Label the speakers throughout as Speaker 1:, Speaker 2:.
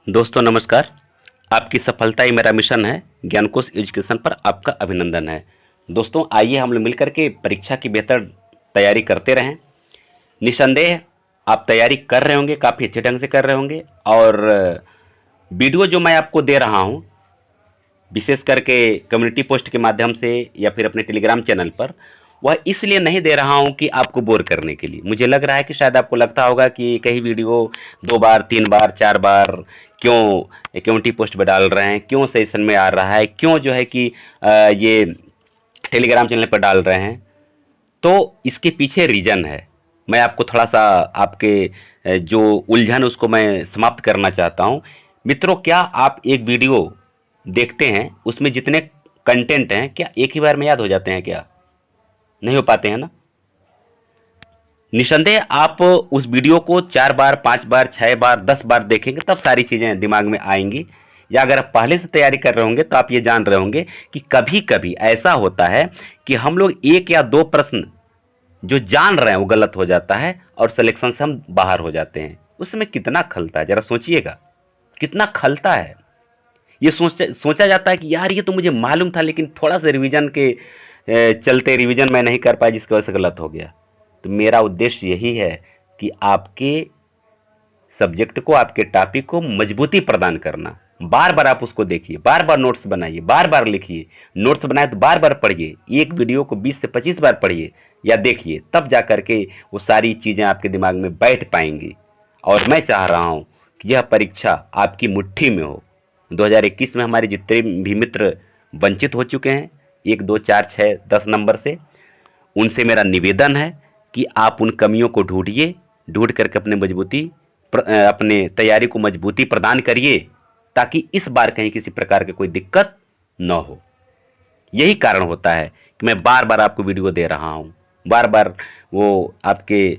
Speaker 1: दोस्तों नमस्कार। आपकी सफलता ही मेरा मिशन है। ज्ञानकोश एजुकेशन पर आपका अभिनंदन है। दोस्तों आइए हम लोग मिलकर के परीक्षा की बेहतर तैयारी करते रहें। निसंदेह आप तैयारी कर रहे होंगे, काफ़ी अच्छे ढंग से कर रहे होंगे। और वीडियो जो मैं आपको दे रहा हूँ, विशेष करके कम्युनिटी पोस्ट के माध्यम से या फिर अपने टेलीग्राम चैनल पर, वह इसलिए नहीं दे रहा हूं कि आपको बोर करने के लिए। मुझे लग रहा है कि शायद आपको लगता होगा कि कई वीडियो 2 बार 3 बार 4 बार क्यों कम्युनिटी पोस्ट पर डाल रहे हैं, क्यों सेशन में आ रहा है, क्यों जो है कि ये टेलीग्राम चैनल पर डाल रहे हैं। तो इसके पीछे रीज़न है। मैं आपको थोड़ा सा आपके जो उलझन उसको मैं समाप्त करना चाहता हूँ। मित्रों, क्या आप एक वीडियो देखते हैं, उसमें जितने कंटेंट हैं क्या एक ही बार में याद हो जाते हैं? क्या नहीं हो पाते हैं ना? निसंदेह आप उस वीडियो को 4 बार 5 बार 6 बार 10 बार देखेंगे तब सारी चीज़ें दिमाग में आएंगी। या अगर आप पहले से तैयारी कर रहे होंगे तो आप ये जान रहे होंगे कि कभी कभी ऐसा होता है कि हम लोग एक या दो प्रश्न जो जान रहे हैं वो गलत हो जाता है और सिलेक्शन से हम बाहर हो जाते हैं। उस समय कितना खलता है, जरा सोचिएगा कितना खलता है। ये सोचा जाता है कि यार ये तो मुझे मालूम था, लेकिन थोड़ा सा रिवीजन के चलते रिवीजन मैं नहीं कर पाया, जिसकी वजह से गलत हो गया। तो मेरा उद्देश्य यही है कि आपके सब्जेक्ट को, आपके टॉपिक को मजबूती प्रदान करना। बार बार आप उसको देखिए, बार बार नोट्स बनाइए, बार बार लिखिए। नोट्स बनाए तो बार बार पढ़िए, एक वीडियो को 20 से 25 बार पढ़िए या देखिए, तब जा करके वो सारी चीज़ें आपके दिमाग में बैठ पाएंगी। और मैं चाह रहा हूँ कि यह परीक्षा आपकी मुट्ठी में हो। 2021 में हमारे जितने भी मित्र वंचित हो चुके हैं 1 2 4 6 10 नंबर से, उनसे मेरा निवेदन है कि आप उन कमियों को ढूंढिए, ढूंढ करके अपने तैयारी को मजबूती प्रदान करिए, ताकि इस बार कहीं किसी प्रकार की कोई दिक्कत न हो। यही कारण होता है कि मैं बार बार आपको वीडियो दे रहा हूँ, बार बार वो आपके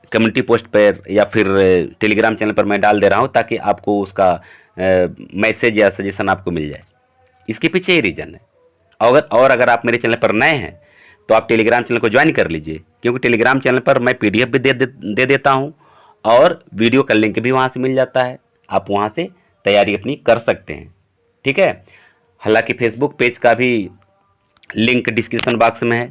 Speaker 1: कम्युनिटी पोस्ट पर या फिर टेलीग्राम चैनल पर मैं डाल दे रहा हूँ, ताकि आपको उसका मैसेज या सजेशन आपको मिल जाए। इसके पीछे ही रीज़न है। अगर आप मेरे चैनल पर नए हैं तो आप टेलीग्राम चैनल को ज्वाइन कर लीजिए, क्योंकि टेलीग्राम चैनल पर मैं पीडीएफ भी दे देता हूँ और वीडियो का लिंक भी वहाँ से मिल जाता है। आप वहाँ से तैयारी अपनी कर सकते हैं, ठीक है। हालांकि फेसबुक पेज का भी लिंक डिस्क्रिप्शन बॉक्स में है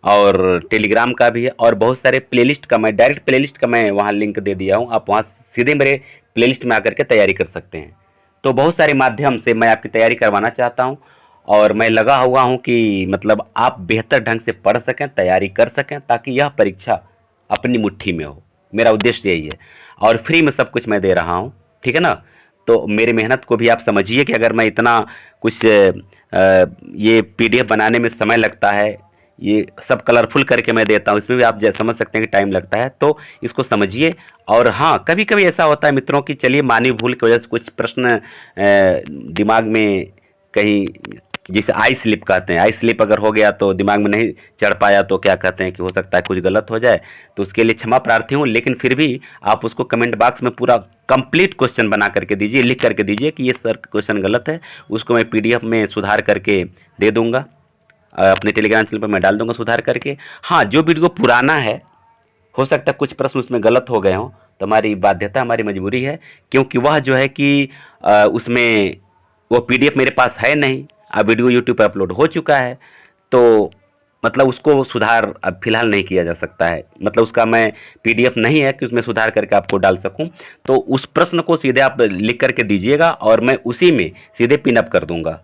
Speaker 1: और टेलीग्राम का भी है, और बहुत सारे प्लेलिस्ट का मैं डायरेक्ट प्लेलिस्ट का मैं वहाँ लिंक दे दिया हूँ। आप वहाँ सीधे मेरे प्लेलिस्ट में आकर के तैयारी कर सकते हैं। तो बहुत सारे माध्यम से मैं आपकी तैयारी करवाना चाहता हूँ और मैं लगा हुआ हूँ कि मतलब आप बेहतर ढंग से पढ़ सकें, तैयारी कर सकें, ताकि यह परीक्षा अपनी मुट्ठी में हो। मेरा उद्देश्य यही है और फ्री में सब कुछ मैं दे रहा हूँ, ठीक है ना। तो मेरी मेहनत को भी आप समझिए कि अगर मैं इतना कुछ ये पीडीएफ बनाने में समय लगता है, ये सब कलरफुल करके मैं देता हूँ, इसमें भी आप समझ सकते हैं कि टाइम लगता है, तो इसको समझिए। और हाँ, कभी कभी ऐसा होता है मित्रों कि चलिए मानवीय भूल की वजह से कुछ प्रश्न दिमाग में कहीं, जिसे आई स्लिप कहते हैं, आई स्लिप अगर हो गया तो दिमाग में नहीं चढ़ पाया, तो क्या कहते हैं कि हो सकता है कुछ गलत हो जाए, तो उसके लिए क्षमा प्रार्थी हूँ। लेकिन फिर भी आप उसको कमेंट बॉक्स में पूरा कंप्लीट क्वेश्चन बना करके दीजिए, लिख करके दीजिए कि ये सर क्वेश्चन गलत है। उसको मैं पीडीएफ में सुधार करके दे दूंगा, अपने टेलीग्राम चैनल पर मैं डाल दूंगा सुधार करके। हाँ, जो वीडियो पुराना है, हो सकता है कुछ प्रश्न उसमें गलत हो गए हों, तो हमारी बाध्यता, हमारी मजबूरी है, क्योंकि वह जो है कि उसमें वो पीडीएफ मेरे पास है नहीं। अब वीडियो यूट्यूब पर अपलोड हो चुका है, तो मतलब उसको सुधार अब फिलहाल नहीं किया जा सकता है। मतलब उसका मैं पीडीएफ नहीं है कि उसमें सुधार करके आपको डाल सकूं। तो उस प्रश्न को सीधे आप लिख करके दीजिएगा और मैं उसी में सीधे पिन अप कर दूंगा।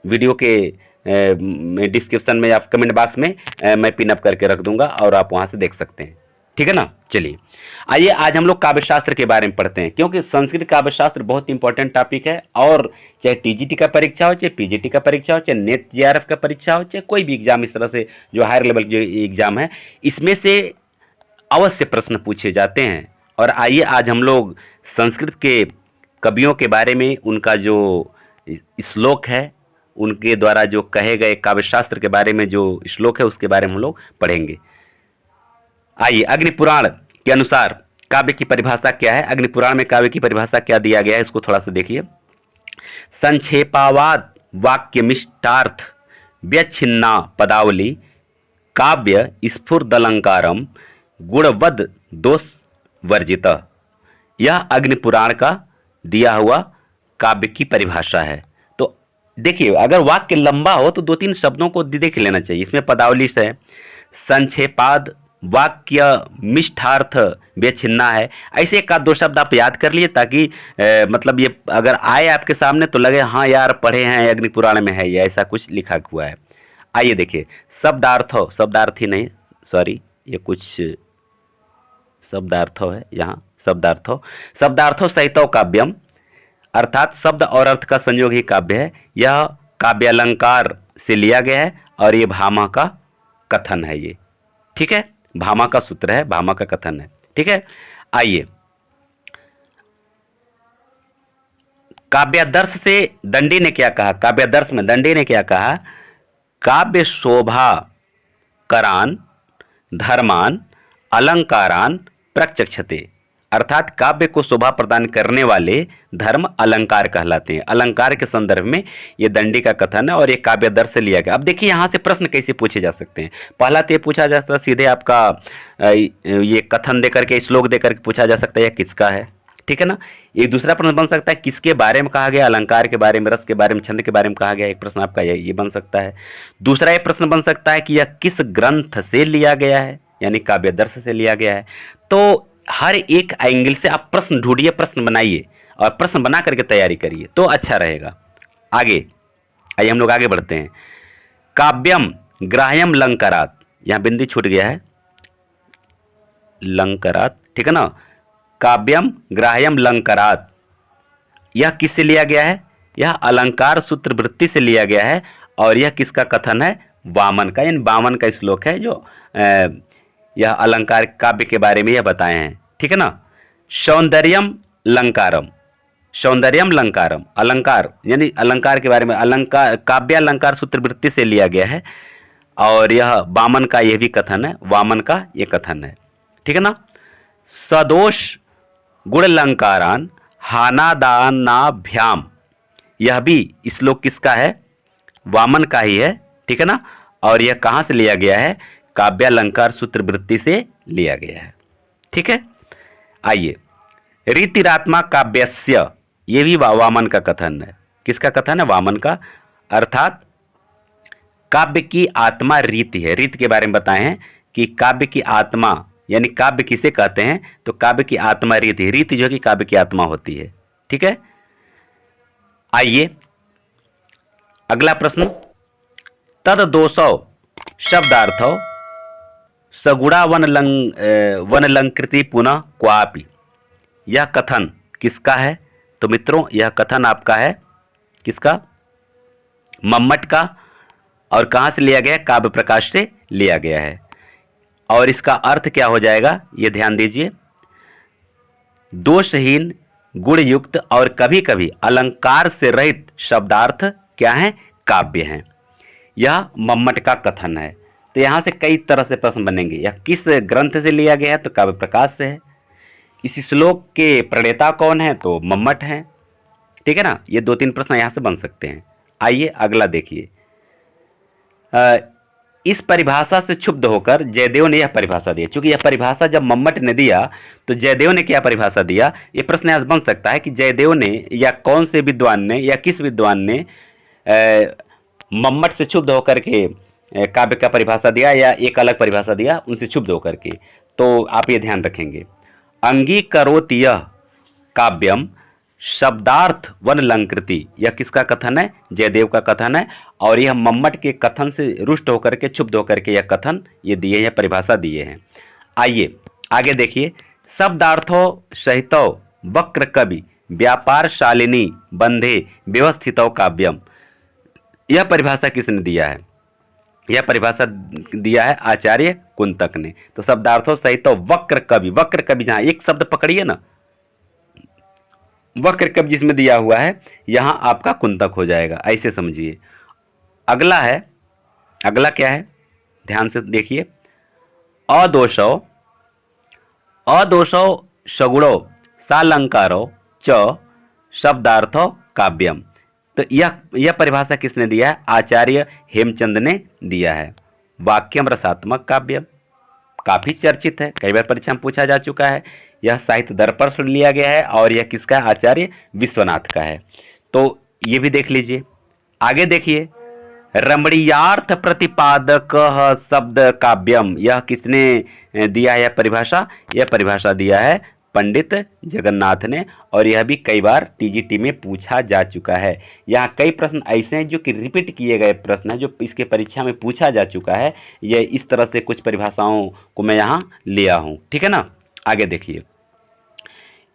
Speaker 1: वीडियो के डिस्क्रिप्शन में या कमेंट बॉक्स में मैं पिन अप करके रख दूंगा और आप वहां से देख सकते हैं, ठीक है ना। चलिए आइए आज हम लोग काव्य शास्त्र के बारे में पढ़ते हैं, क्योंकि संस्कृत काव्य शास्त्र बहुत इंपॉर्टेंट टॉपिक है। और चाहे टीजीटी का परीक्षा हो, चाहे पीजीटी का परीक्षा हो, चाहे नेट जेआरएफ का परीक्षा हो, चाहे कोई भी एग्जाम इस तरह से जो हायर लेवल के एग्जाम है, इसमें से अवश्य प्रश्न पूछे जाते हैं। और आइए आज हम लोग संस्कृत के कवियों के बारे में, उनका जो श्लोक है, उनके द्वारा जो कहे गए काव्य शास्त्र के बारे में जो श्लोक है, उसके बारे में हम लोग पढ़ेंगे। आइए, अग्निपुराण के अनुसार काव्य की परिभाषा क्या है, अग्निपुराण में काव्य की परिभाषा क्या दिया गया है, इसको थोड़ा सा देखिए। संक्षेपावाद वाक्य मिष्टार्थ व्यच्छिन्ना पदावली काव्य स्फुरदलंकारम गुणवद दोष वर्जित। यह अग्निपुराण का दिया हुआ काव्य की परिभाषा है। तो देखिए, अगर वाक्य लंबा हो तो 2-3 शब्दों को देख लेना चाहिए। इसमें पदावली है, संक्षेपाद, वाक्य मिष्ठार्थ बेछिन्ना है। ऐसे एक आध दो शब्द आप याद कर लिए ताकि मतलब ये अगर आए आपके सामने तो लगे हाँ यार पढ़े हैं, अग्निपुराण में है ये, ऐसा कुछ लिखा हुआ है। आइए देखिए, शब्दार्थो, शब्दार्थी नहीं, सॉरी, ये कुछ शब्दार्थो है यहाँ, शब्दार्थो, शब्दार्थो सहितो काव्यम, अर्थात शब्द और अर्थ का संयोग ही काव्य है। यह काव्यालंकार से लिया गया है और ये भामा का कथन है ये, ठीक है, भामा का सूत्र है, भामा का कथन है, ठीक है। आइए, काव्यादर्श से दंडी ने क्या कहा, काव्यादर्श में दंडी ने क्या कहा, काव्य शोभा करान धर्मान अलंकारान प्रचक्षते, अर्थात काव्य को शोभा प्रदान करने वाले धर्म अलंकार कहलाते हैं। अलंकार के संदर्भ में ये दंडी का कथन है और ये काव्यादर्श से लिया गया। अब देखिए यहाँ से प्रश्न कैसे पूछे जा सकते हैं। पहला तो ये पूछा जा सकता है सीधे आपका ये कथन देकर के, श्लोक देकर के पूछा जा सकता है यह किसका है, ठीक है ना। एक दूसरा प्रश्न बन सकता है किसके बारे में कहा गया, अलंकार के बारे में, रस के बारे में, छंद के बारे में कहा गया, एक प्रश्न आपका ये बन सकता है। दूसरा ये प्रश्न बन सकता है कि यह किस ग्रंथ से लिया गया है, यानी काव्यादर्श से लिया गया है। तो हर एक एंगल से आप प्रश्न ढूंढिए, प्रश्न बनाइए और प्रश्न बना करके तैयारी करिए तो अच्छा रहेगा। आगे आइए हम लोग आगे बढ़ते हैं। काव्यम ग्राह्यम लंकारात, यहां बिंदी छूट गया है, लंकारात, ठीक है ना। काव्यम ग्राह्यम लंकारात, यह किससे लिया गया है, यह अलंकार सूत्र वृत्ति से लिया गया है और यह किसका कथन है, वामन का, यानी वामन का श्लोक है जो यह अलंकार काव्य के बारे में यह बताए हैं, ठीक है ना। सौंदर्यम लंकारम, सौंदर्यम लंकारम, अलंकार यानी अलंकार के बारे में, अलंकार काव्य अलंकार सूत्र वृत्ति से लिया गया है और यह वामन का यह भी कथन है, वामन का यह कथन है, ठीक है ना। सदोष गुणलंकारान हानादानाभ्याम, यह भी श्लोक किसका है, वामन का ही है, ठीक है ना। और यह कहां से लिया गया है, काव्यालंकार सूत्र वृत्ति से लिया गया है, ठीक है। आइए, रीतिरात्मा काव्यस्य, यह भी वामन का कथन है, किसका कथन है, वामन का, अर्थात काव्य की आत्मा रीति है। रीति के बारे में बताए हैं कि काव्य की आत्मा, यानी काव्य किसे कहते हैं, तो काव्य की आत्मा रीति, रीति जो कि काव्य की आत्मा होती है, ठीक है। आइए अगला प्रश्न, तद दोषो शब्दार्थो सगुणा वनलंकृति पुनः क्वापि, यह कथन किसका है, तो मित्रों यह कथन आपका है किसका, मम्मट का, और कहां से लिया गया है, काव्य प्रकाश से लिया गया है। और इसका अर्थ क्या हो जाएगा, यह ध्यान दीजिए, दोषहीन गुणयुक्त और कभी कभी अलंकार से रहित शब्दार्थ क्या है, काव्य हैं। यह मम्मट का कथन है। तो यहां से कई तरह से प्रश्न बनेंगे, यह किस ग्रंथ से लिया गया है, तो काव्य प्रकाश से है। इस श्लोक के प्रणेता कौन है, तो मम्मट हैं, ठीक है ना। ये 2-3 प्रश्न यहां से बन सकते हैं। आइए अगला देखिए, इस परिभाषा से क्षुब्ध होकर जयदेव ने यह परिभाषा दी। चूंकि यह परिभाषा जब मम्मट ने दिया तो जयदेव ने क्या परिभाषा दिया, यह प्रश्न यहाँ बन सकता है कि जयदेव ने या कौन से विद्वान ने या किस विद्वान ने मम्मट से क्षुब्ध होकर के काव्य का परिभाषा दिया या एक अलग परिभाषा दिया उनसे क्षुब्ध होकर के। तो आप ये ध्यान रखेंगे, अंगीकरोति यह काव्यम शब्दार्थ वन लंकृति, यह किसका कथन है, जयदेव का कथन है। और यह मम्मट के कथन से रुष्ट होकर के, क्षुब्ध होकर के यह कथन ये दिए, यह परिभाषा दिए हैं। आइए आगे देखिए, शब्दार्थों सहितो वक्र कवि व्यापार शालिनी बंधे व्यवस्थितो काव्यम, यह परिभाषा किसने दिया है, यह परिभाषा दिया है आचार्य कुंतक ने। तो शब्दार्थों सहितो वक्र कवि, वक्र कवि जहां एक शब्द पकड़िए ना, वक्र कवि जिसमें दिया हुआ है यहां आपका कुंतक हो जाएगा, ऐसे समझिए। अगला है, अगला क्या है, ध्यान से देखिए, अदोषो अदोषो सगुणो सालंकारो च शब्दार्थो काव्यम, तो यह परिभाषा किसने दिया है, आचार्य हेमचंद ने दिया है। वाक्यम रसात्मक काव्यम, काफी चर्चित है, कई बार परीक्षा में पूछा जा चुका है। यह साहित्य दर्पण से लिया गया है और यह किसका है? आचार्य विश्वनाथ का है। तो ये भी देख लीजिए। आगे देखिए, रमणीयार्थ प्रतिपादक शब्द काव्यम, यह किसने दिया है यह परिभाषा? यह परिभाषा दिया है पंडित जगन्नाथ ने, और यह भी कई बार टीजीटी में पूछा जा चुका है। यहाँ कई प्रश्न ऐसे हैं जो कि रिपीट किए गए प्रश्न हैं, जो इसके परीक्षा में पूछा जा चुका है। ये इस तरह से कुछ परिभाषाओं को मैं यहाँ लिया हूँ, ठीक है ना। आगे देखिए,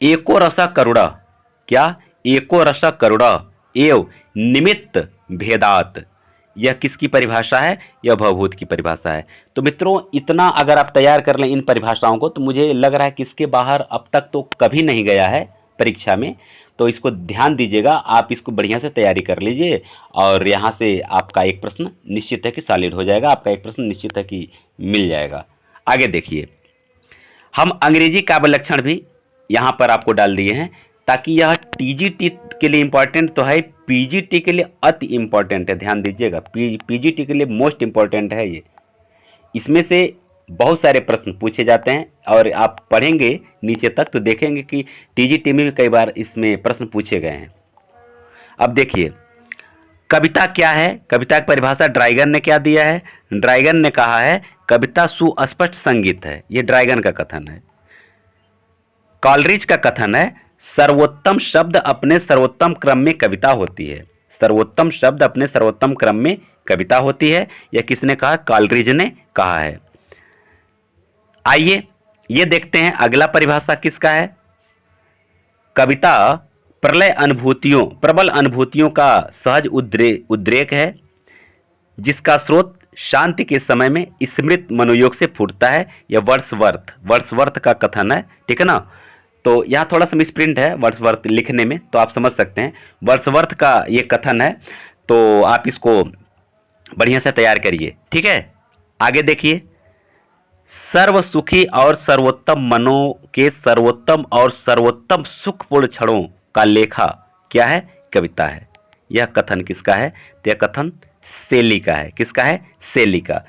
Speaker 1: एको रस करुण, क्या? एको रस करुण एवं निमित्त भेदात, यह किसकी परिभाषा है? यह भवभूत की परिभाषा है। तो मित्रों, इतना अगर आप तैयार कर लें इन परिभाषाओं को, तो मुझे लग रहा है कि इसके बाहर अब तक तो कभी नहीं गया है परीक्षा में। तो इसको ध्यान दीजिएगा, आप इसको बढ़िया से तैयारी कर लीजिए, और यहाँ से आपका एक प्रश्न निश्चित है कि सॉलिड हो जाएगा, आपका एक प्रश्न निश्चित है कि मिल जाएगा। आगे देखिए, हम अंग्रेजी काव्य लक्षण भी यहाँ पर आपको डाल दिए हैं, ताकि यह टीजीटी के लिए इंपॉर्टेंट तो है, पीजीटी के लिए अति इंपॉर्टेंट है। ध्यान दीजिएगा, पीजीटी के लिए मोस्ट इंपॉर्टेंट है ये। इसमें से बहुत सारे प्रश्न पूछे जाते हैं, और आप पढ़ेंगे नीचे तक तो देखेंगे कि टीजीटी में भी कई बार इसमें प्रश्न पूछे गए हैं। अब देखिए, कविता क्या है? कविता की परिभाषा ड्राइगन ने क्या दिया है? ड्राइगन ने कहा है कविता सुस्पष्ट संगीत है, ये ड्राइगन का कथन है। कॉलरिज का कथन है सर्वोत्तम शब्द अपने सर्वोत्तम क्रम में कविता होती है। सर्वोत्तम शब्द अपने सर्वोत्तम क्रम में कविता होती है, यह किसने कहा? कॉलरिज ने कहा है। आइए ये देखते हैं अगला परिभाषा किसका है। कविता प्रबल अनुभूतियों का सहज उद्रेक है, जिसका स्रोत शांति के समय में स्मृत मनोयोग से फूटता है। यह वर्ड्सवर्थ का कथन है, ठीक है ना। तो यहाँ थोड़ा सा मिसप्रिंट है वर्ड्सवर्थ लिखने में, तो आप समझ सकते हैं वर्ड्सवर्थ का ये कथन है। तो आप इसको बढ़िया से तैयार करिए, ठीक है। आगे देखिए, सर्व सुखी और सर्वोत्तम मनों के सर्वोत्तम और सर्वोत्तम सुखपूर्ण क्षणों का लेखा क्या है? कविता है। यह कथन किसका है? तो यह कथन शैली का है। किसका है? शैली का।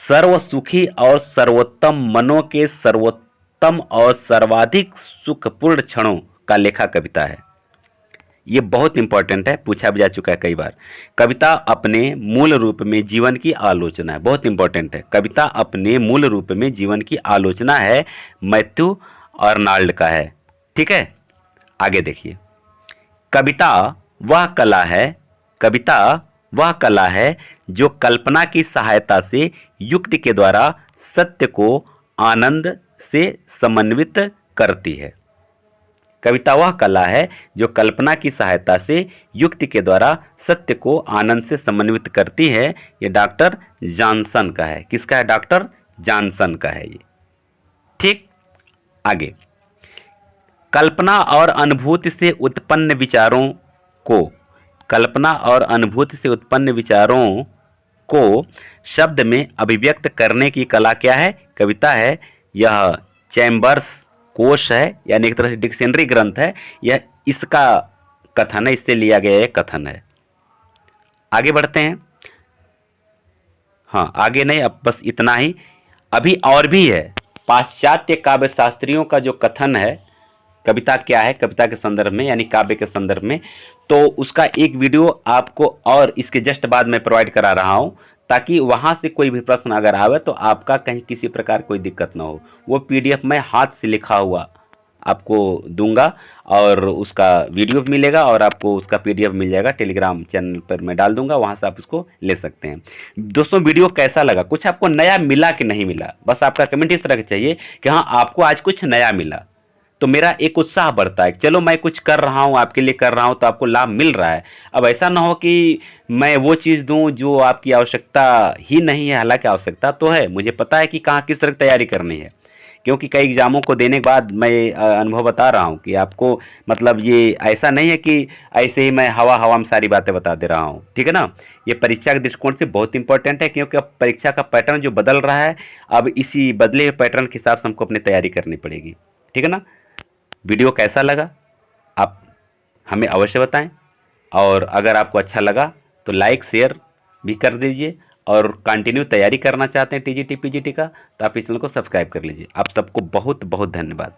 Speaker 1: सर्व सुखी और सर्वोत्तम मनों के सर्वोत्तम और सर्वाधिक सुखपूर्ण क्षणों का लेखा कविता है। ये बहुत इंपॉर्टेंट है, पूछा भी जा चुका है कई बार। कविता अपने मूल रूप में जीवन की आलोचना है, बहुत इंपॉर्टेंट है। कविता अपने मूल रूप में जीवन की आलोचना है, मैथ्यू अर्नाल्ड का है, ठीक है। आगे देखिए, कविता वह कला है जो कल्पना की सहायता से युक्ति के द्वारा सत्य को आनंद से समन्वित करती है। कविता वह कला है जो कल्पना की सहायता से युक्ति के द्वारा सत्य को आनंद से समन्वित करती है। ये डॉक्टर जॉनसन का है। किसका है? डॉक्टर जॉनसन का है ये, ठीक। आगे, कल्पना और अनुभूति से उत्पन्न विचारों को शब्द में अभिव्यक्त करने की कला क्या है? कविता है। यह चैम्बर्स कोश है, यानी एक तरह से डिक्शनरी ग्रंथ है। यह इसका कथन है, इससे लिया गया एक कथन है। आगे बढ़ते हैं। हाँ, आगे नहीं, अब बस इतना ही। अभी और भी है। पाश्चात्य काव्य शास्त्रियों का जो कथन है कविता क्या है, कविता के संदर्भ में यानी काव्य के संदर्भ में, तो उसका एक वीडियो आपको और इसके जस्ट बाद में प्रोवाइड करा रहा हूं, ताकि वहां से कोई भी प्रश्न अगर आवे तो आपका कहीं किसी प्रकार कोई दिक्कत ना हो। वो पीडीएफ में हाथ से लिखा हुआ आपको दूंगा, और उसका वीडियो भी मिलेगा, और आपको उसका पीडीएफ मिल जाएगा। टेलीग्राम चैनल पर मैं डाल दूंगा, वहां से आप इसको ले सकते हैं। दोस्तों, वीडियो कैसा लगा? कुछ आपको नया मिला कि नहीं मिला? बस आपका कमेंट इस तरह का चाहिए कि हाँ, आपको आज कुछ नया मिला, तो मेरा एक उत्साह बढ़ता है। चलो, मैं कुछ कर रहा हूँ, आपके लिए कर रहा हूँ, तो आपको लाभ मिल रहा है। अब ऐसा ना हो कि मैं वो चीज़ दूं जो आपकी आवश्यकता ही नहीं है, हालांकि आवश्यकता तो है। मुझे पता है कि कहाँ किस तरह की तैयारी करनी है, क्योंकि कई एग्जामों को देने के बाद मैं अनुभव बता रहा हूँ कि आपको मतलब ये ऐसा नहीं है कि ऐसे ही मैं हवा में सारी बातें बता दे रहा हूँ, ठीक है ना। ये परीक्षा के दृष्टिकोण से बहुत इंपॉर्टेंट है, क्योंकि अब परीक्षा का पैटर्न जो बदल रहा है, अब इसी बदले हुए पैटर्न के हिसाब से हमको अपनी तैयारी करनी पड़ेगी, ठीक है ना। वीडियो कैसा लगा आप हमें अवश्य बताएं, और अगर आपको अच्छा लगा तो लाइक शेयर भी कर दीजिए, और कंटिन्यू तैयारी करना चाहते हैं टीजीटी पीजीटी का, तो आप इस चैनल को सब्सक्राइब कर लीजिए। आप सबको बहुत बहुत धन्यवाद।